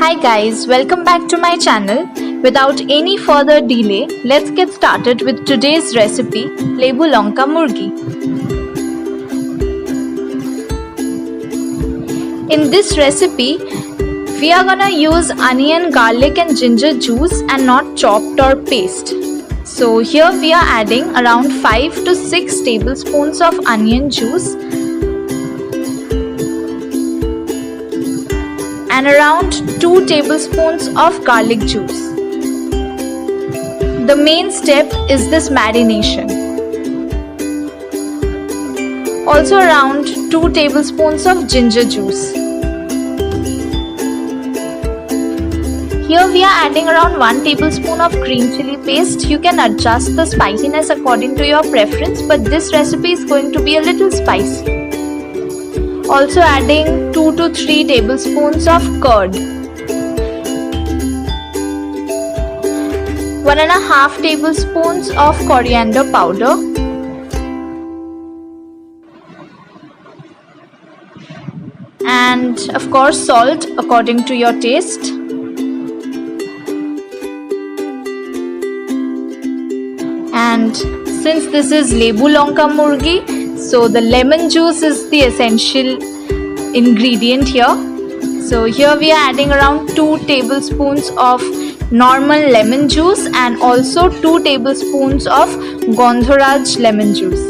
Hi guys, welcome back to my channel. Without any further delay, let's get started with today's recipe, Lebu Lonka Murgi. In this recipe, we are gonna use onion, garlic and ginger juice and not chopped or paste. So here we are adding around 5 to 6 tablespoons of onion juice and around 2 tablespoons of garlic juice. The main step is this marination. Also around 2 tablespoons of ginger juice. Here we are adding around 1 tablespoon of green chili paste. You can adjust the spiciness according to your preference, but this recipe is going to be a little spicy. Also adding 2 to 3 tablespoons of curd. 1.5 tablespoons of coriander powder. And of course salt according to your taste. And since this is Lebu Lonka Murgi, so the lemon juice is the essential ingredient here. So here we are adding around 2 tablespoons of normal lemon juice and also 2 tablespoons of Gondharaj lemon juice.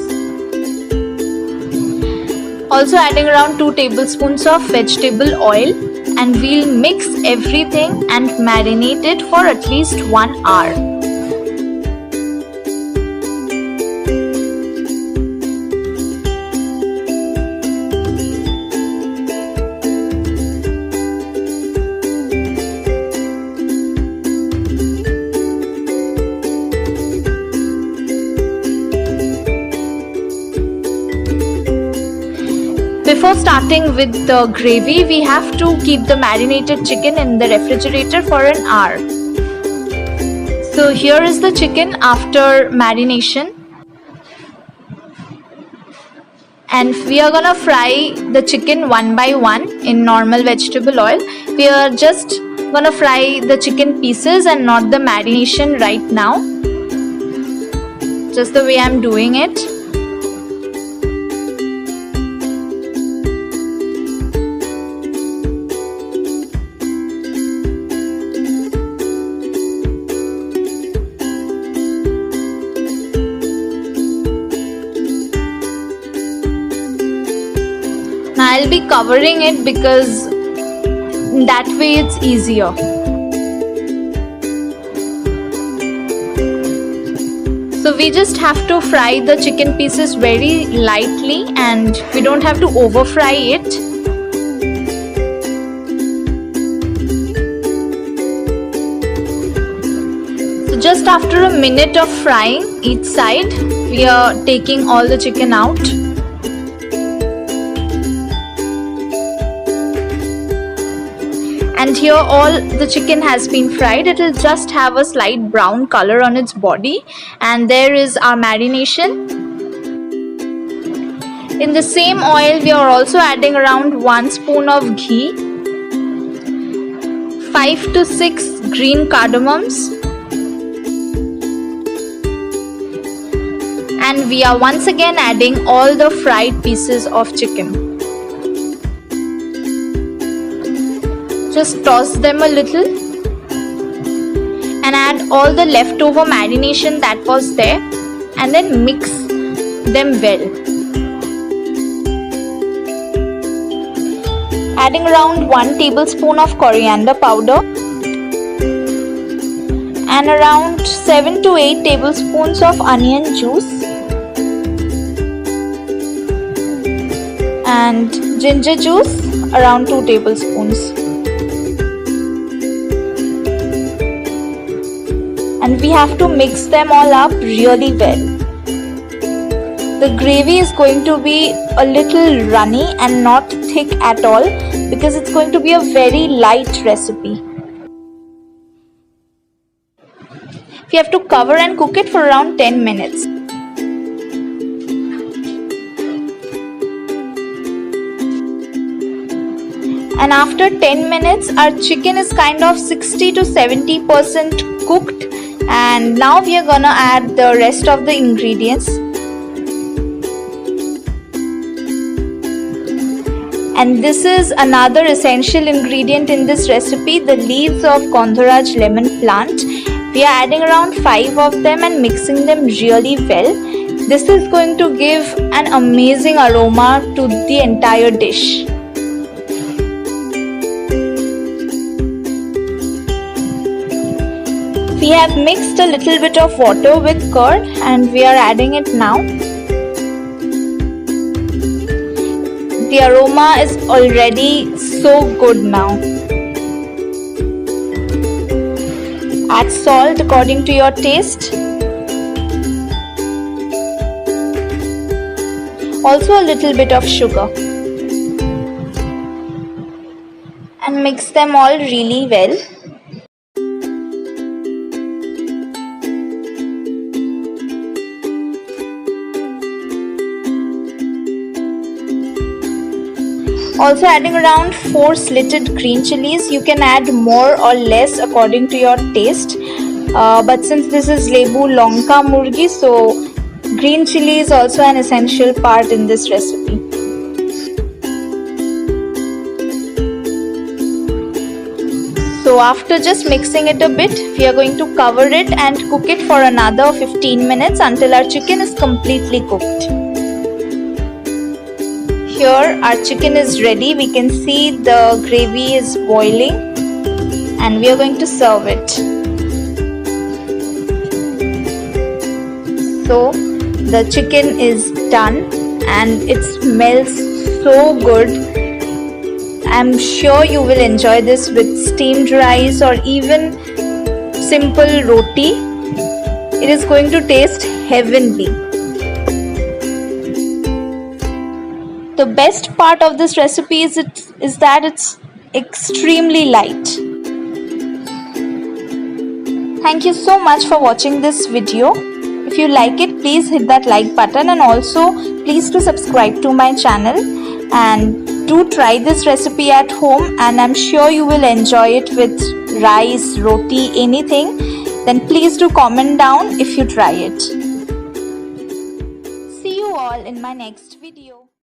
Also adding around 2 tablespoons of vegetable oil, and we'll mix everything and marinate it for at least 1 hour. Before starting with the gravy, we have to keep the marinated chicken in the refrigerator for an hour. So here is the chicken after marination. And we are gonna fry the chicken one by one in normal vegetable oil. We are just gonna fry the chicken pieces and not the marination right now. Just the way I'm doing it. I'll be covering it because that way it's easier. So we just have to fry the chicken pieces very lightly and we don't have to over fry it. So just after a minute of frying each side, we are taking all the chicken out. And here all the chicken has been fried. It will just have a slight brown color on its body. And there is our marination. In the same oil, we are also adding around 1 spoon of ghee, 5 to 6 green cardamoms. And we are once again adding all the fried pieces of chicken. Just toss them a little and add all the leftover marination that was there and then mix them well. Adding around 1 tablespoon of coriander powder and around 7 to 8 tablespoons of onion juice and ginger juice around 2 tablespoons. And we have to mix them all up really well. The gravy is going to be a little runny and not thick at all because it's going to be a very light recipe. We have to cover and cook it for around 10 minutes. And after 10 minutes our chicken is kind of 60 to 70% cooked, and now we are gonna add the rest of the ingredients. And this is another essential ingredient in this recipe, the leaves of Gandharaj lemon plant. We are adding around 5 of them and mixing them really well. This is going to give an amazing aroma to the entire dish. We have mixed a little bit of water with curd and we are adding it now. The aroma is already so good now. Add salt according to your taste. Also a little bit of sugar. And mix them all really well. Also adding around 4 slitted green chilies. You can add more or less according to your taste. But since this is Lebu Lonka Murgi, so green chili is also an essential part in this recipe. So after just mixing it a bit, we are going to cover it and cook it for another 15 minutes until our chicken is completely cooked. Here our chicken is ready. We can see the gravy is boiling and we are going to serve it. So the chicken is done and it smells so good. I'm sure you will enjoy this with steamed rice or even simple roti. It is going to taste heavenly. The best part of this recipe is that it's extremely light. Thank you so much for watching this video. If you like it, please hit that like button and also please do subscribe to my channel and do try this recipe at home, and I'm sure you will enjoy it with rice, roti, anything. Then please do comment down if you try it. See you all in my next video.